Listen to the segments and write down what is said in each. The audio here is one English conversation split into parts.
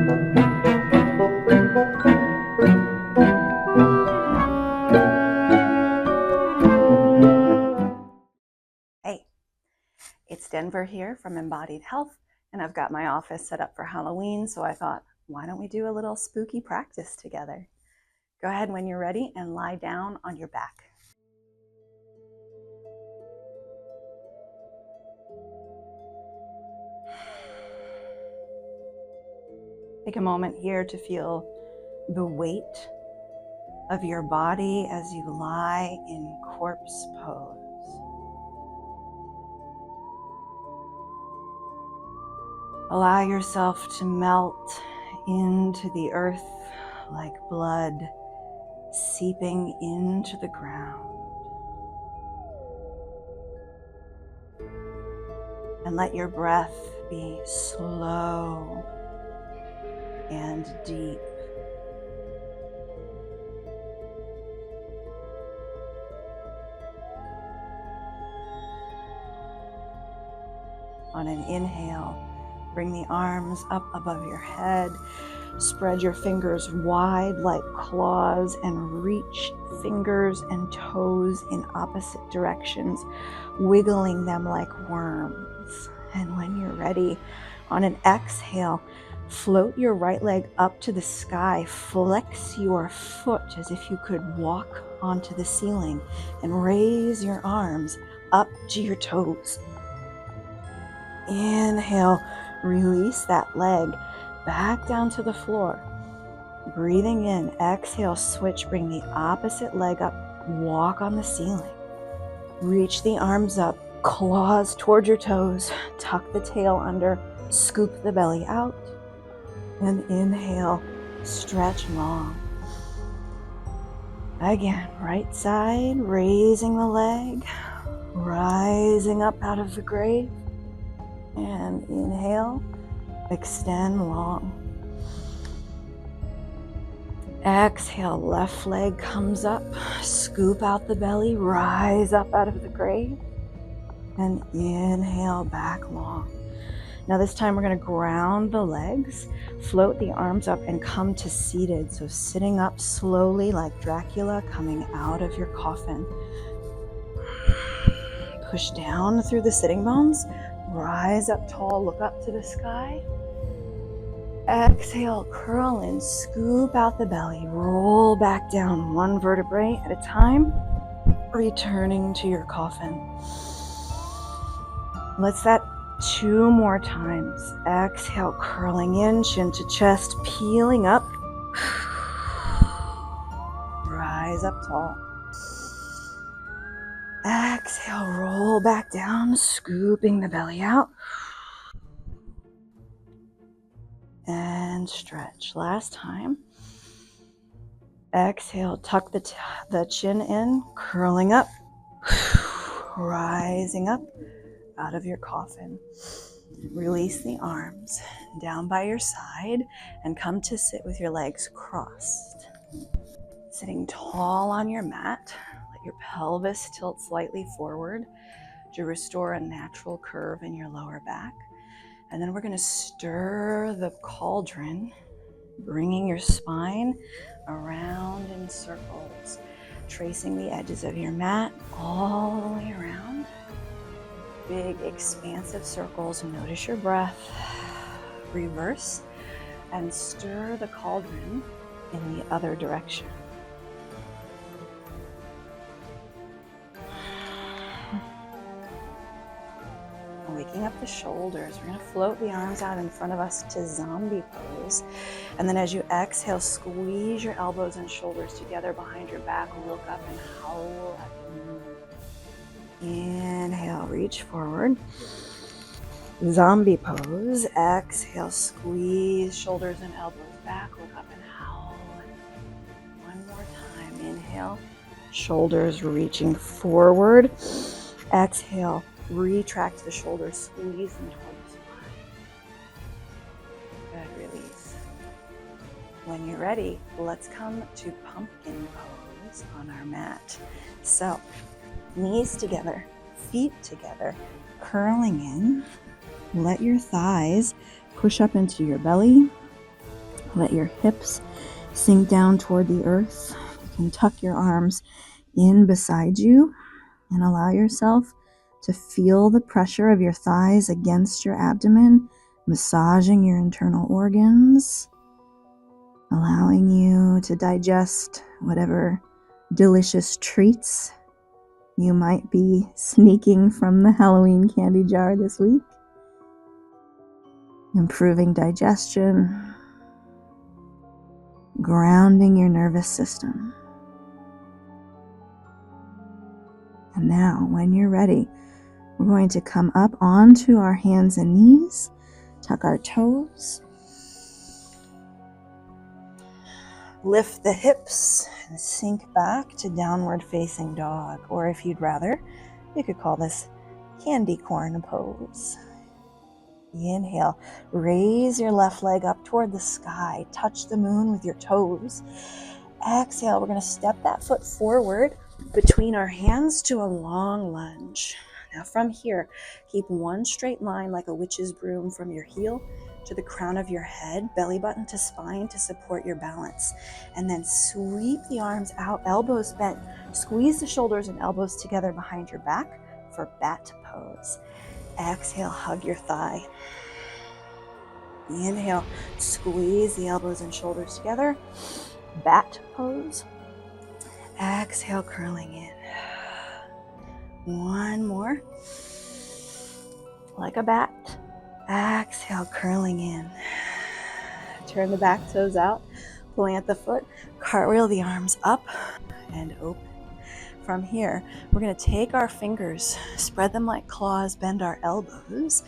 Hey, it's Denver here from Embodied Health, and I've got my office set up for Halloween, so I thought, why don't we do a little spooky practice together? Go ahead when you're ready and lie down on your back. Take a moment here to feel the weight of your body as you lie in corpse pose. Allow yourself to melt into the earth like blood seeping into the ground. And let your breath be slow and deep. On an inhale, bring the arms up above your head. Spread your fingers wide like claws and reach fingers and toes in opposite directions, wiggling them like worms. And when you're ready, on an exhale, float your right leg up to the sky. Flex your foot as if you could walk onto the ceiling and raise your arms up to your toes. Inhale, release that leg back down to the floor. Breathing in, exhale, switch, bring the opposite leg up, walk on the ceiling. Reach the arms up, claws toward your toes, tuck the tail under, scoop the belly out, and inhale, stretch long. Again, right side, raising the leg, rising up out of the grave. And inhale, extend long. Exhale, left leg comes up, scoop out the belly, rise up out of the grave, and inhale, back long. Now this time we're going to ground the legs, float the arms up, and come to seated. So sitting up slowly like Dracula coming out of your coffin. Push down through the sitting bones. Rise up tall, look up to the sky. Exhale, curl in, scoop out the belly, roll back down one vertebrae at a time, returning to your coffin. Let's that 2 more times. Exhale, curling in, chin to chest, peeling up. Rise up tall. Exhale, roll back down, scooping the belly out. And stretch. Last time. Exhale, tuck the chin in, curling up, rising up out of your coffin. Release the arms down by your side and come to sit with your legs crossed. Sitting tall on your mat, let your pelvis tilt slightly forward to restore a natural curve in your lower back. And then we're going to stir the cauldron, bringing your spine around in circles, tracing the edges of your mat all the way around. Big expansive circles. Notice your breath. Reverse and stir the cauldron in the other direction. Waking up the shoulders. We're going to float the arms out in front of us to zombie pose. And then as you exhale, squeeze your elbows and shoulders together behind your back. Look up and howl at the moon. Inhale, reach forward. Zombie pose. Exhale, squeeze shoulders and elbows back. Look up and howl. One more time. Inhale, shoulders reaching forward. Exhale, retract the shoulders, squeeze them toward the spine. Good, release. When you're ready, let's come to pumpkin pose on our mat. So, knees together, feet together, curling in. Let your thighs push up into your belly. Let your hips sink down toward the earth. You can tuck your arms in beside you and allow yourself to feel the pressure of your thighs against your abdomen, massaging your internal organs, allowing you to digest whatever delicious treats you might be sneaking from the Halloween candy jar this week. Improving digestion, grounding your nervous system. And now, when you're ready, we're going to come up onto our hands and knees, tuck our toes, lift the hips, and sink back to downward facing dog. Or if you'd rather, you could call this candy corn pose. Inhale, raise your left leg up toward the sky, touch the moon with your toes. Exhale, we're going to step that foot forward between our hands to a long lunge. Now from here, keep one straight line like a witch's broom from your heel to the crown of your head, belly button to spine to support your balance. And then sweep the arms out, elbows bent. Squeeze the shoulders and elbows together behind your back for bat pose. Exhale, hug your thigh. Inhale, squeeze the elbows and shoulders together. Bat pose. Exhale, curling in. One more. Like a bat. Exhale, curling in. Turn the back toes out. Plant the foot. Cartwheel the arms up and open. From here, we're going to take our fingers, spread them like claws, bend our elbows,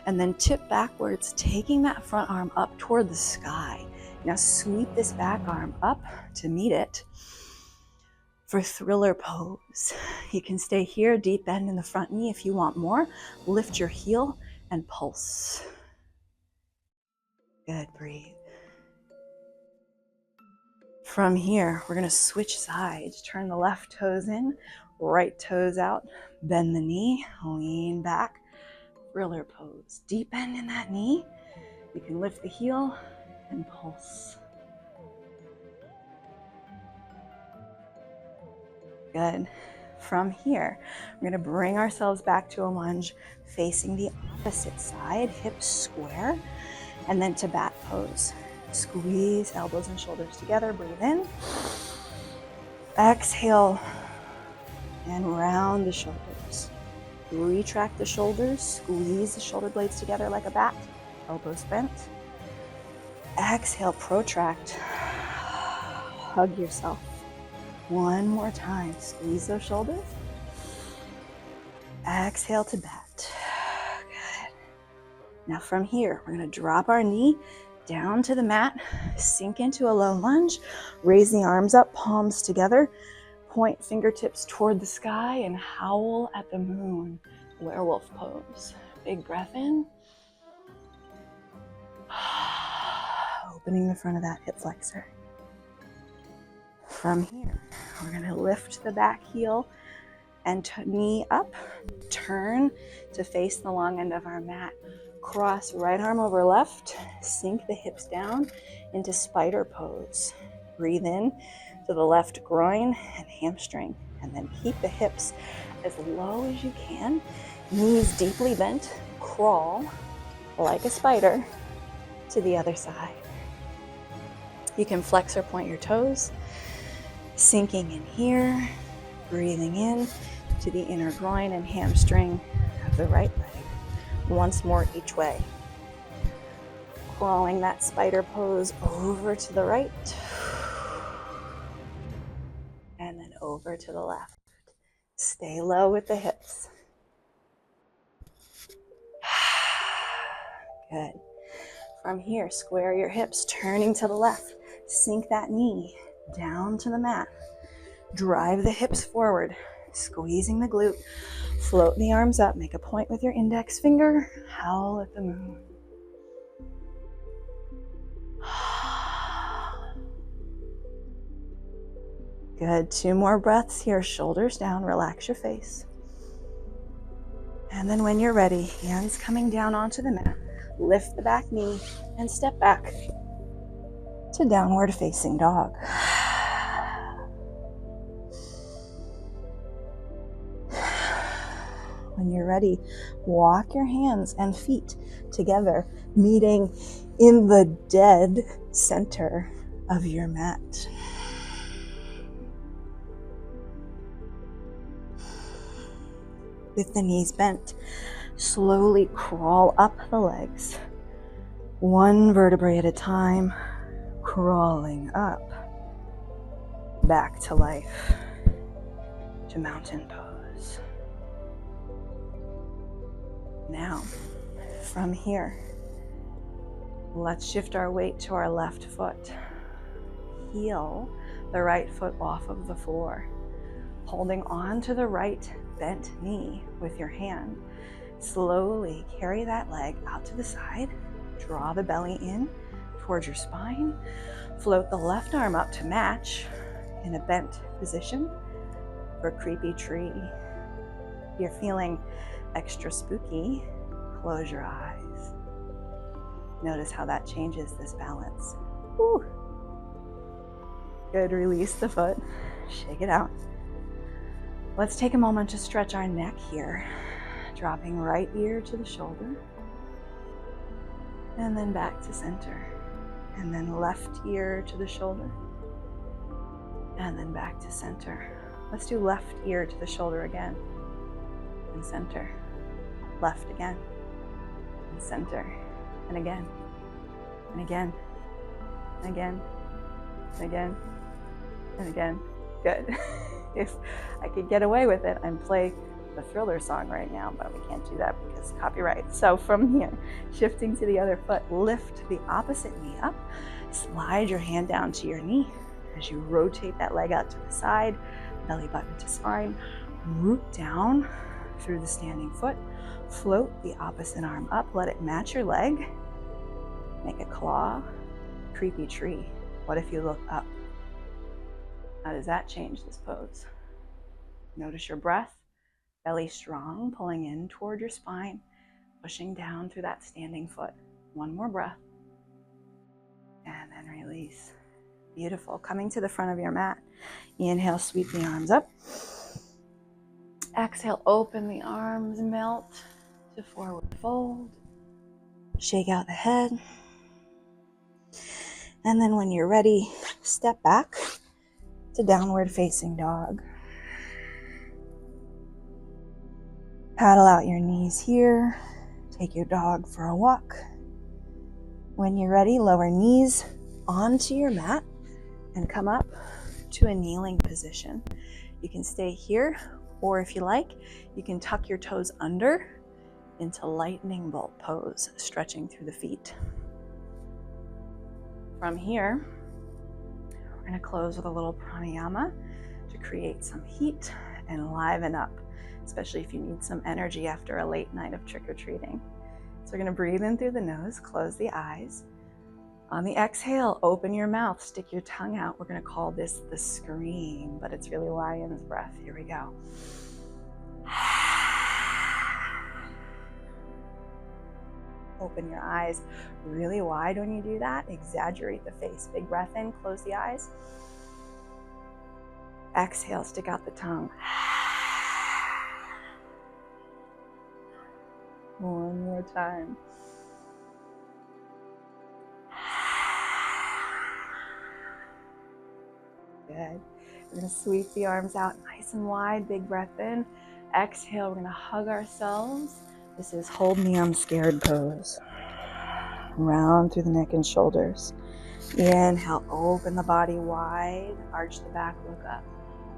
and then tip backwards, taking that front arm up toward the sky. Now sweep this back arm up to meet it for thriller pose. You can stay here, deep bend in the front knee if you want more. Lift your heel and pulse. Good, breathe. From here, we're going to switch sides. Turn the left toes in, right toes out, bend the knee, lean back, thriller pose. Deep bend in that knee. You can lift the heel and pulse. Good. From here, we're going to bring ourselves back to a lunge facing the opposite side, hips square, and then to bat pose. Squeeze elbows and shoulders together, breathe in. Exhale and round the shoulders. Retract the shoulders, squeeze the shoulder blades together like a bat, elbows bent. Exhale, protract. Hug yourself. One more time, squeeze those shoulders. Exhale to bat. Good. Now from here, we're going to drop our knee down to the mat, sink into a low lunge, raise the arms up, palms together, point fingertips toward the sky, and howl at the moon, werewolf pose. Big breath in. Opening the front of that hip flexor. From here, we're going to lift the back heel and knee up, turn to face the long end of our mat. Cross right arm over left, sink the hips down into spider pose. Breathe in to the left groin and hamstring, and then keep the hips as low as you can, knees deeply bent, crawl like a spider to the other side. You can flex or point your toes, sinking in here, breathing in to the inner groin and hamstring of the right leg. Once more each way. Crawling that spider pose over to the right. And then over to the left. Stay low with the hips. Good. From here, square your hips, turning to the left. Sink that knee down to the mat. Drive the hips forward, squeezing the glute. Float the arms up, make a point with your index finger, howl at the moon. Good, 2 more breaths here, shoulders down, relax your face. And then when you're ready, hands coming down onto the mat, lift the back knee and step back. to downward facing dog. When you're ready, walk your hands and feet together, meeting in the dead center of your mat. With the knees bent, slowly crawl up the legs, one vertebrae at a time, crawling up, back to life, to mountain pose. Now, from here, let's shift our weight to our left foot. Heel the right foot off of the floor, holding on to the right bent knee with your hand. Slowly carry that leg out to the side, draw the belly in towards your spine, float the left arm up to match in a bent position for creepy tree. If you're feeling extra spooky, close your eyes. Notice how that changes this balance. Woo. Good, release the foot, shake it out. Let's take a moment to stretch our neck here, dropping right ear to the shoulder, and then back to center, and then left ear to the shoulder, and then back to center. Let's do left ear to the shoulder again, and center, left again, and center, and again, and again, and again, and again, and again. Good. If I could get away with it, I'd play the Thriller song right now, but we can't do that because copyright. So from here, shifting to the other foot, lift the opposite knee up, slide your hand down to your knee as you rotate that leg out to the side, belly button to spine, root down through the standing foot, float the opposite arm up, let it match your leg, make a claw, creepy tree. What if you look up? How does that change this pose? Notice your breath, belly strong, pulling in toward your spine, pushing down through that standing foot. One more breath, and then release. Beautiful. Coming to the front of your mat. Inhale, sweep the arms up. Exhale, open the arms, melt to forward fold. Shake out the head. And then when you're ready, step back to downward facing dog. Paddle out your knees here. Take your dog for a walk. When you're ready, lower knees onto your mat and come up to a kneeling position. You can stay here, or if you like, you can tuck your toes under into lightning bolt pose, stretching through the feet. From here, we're going to close with a little pranayama to create some heat and liven up, especially if you need some energy after a late night of trick-or-treating. So we're going to breathe in through the nose, close the eyes. On the exhale, open your mouth, stick your tongue out. We're going to call this the scream, but it's really lion's breath. Here we go. Open your eyes really wide when you do that. Exaggerate the face. Big breath in, close the eyes. Exhale, stick out the tongue. One more time. Good. We're going to sweep the arms out nice and wide. Big breath in. Exhale, we're going to hug ourselves. This is hold me, I'm scared pose. Round through the neck and shoulders. Inhale, open the body wide. Arch the back, look up.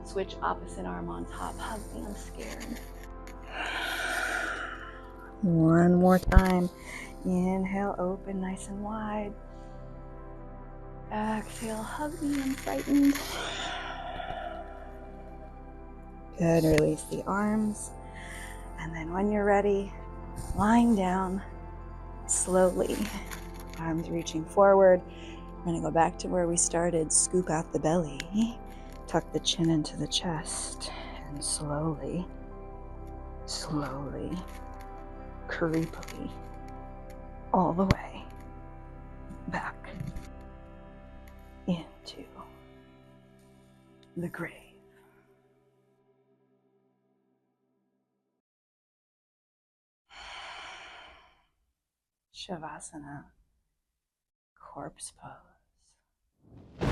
Switch opposite arm on top. Hug me, I'm scared. One more time. Inhale, open nice and wide. Exhale, hug me, I'm frightened. Good, release the arms. And then when you're ready, lying down slowly, arms reaching forward. We're going to go back to where we started. Scoop out the belly, tuck the chin into the chest, and slowly, creepily, all the way back. the grave. Shavasana, corpse pose.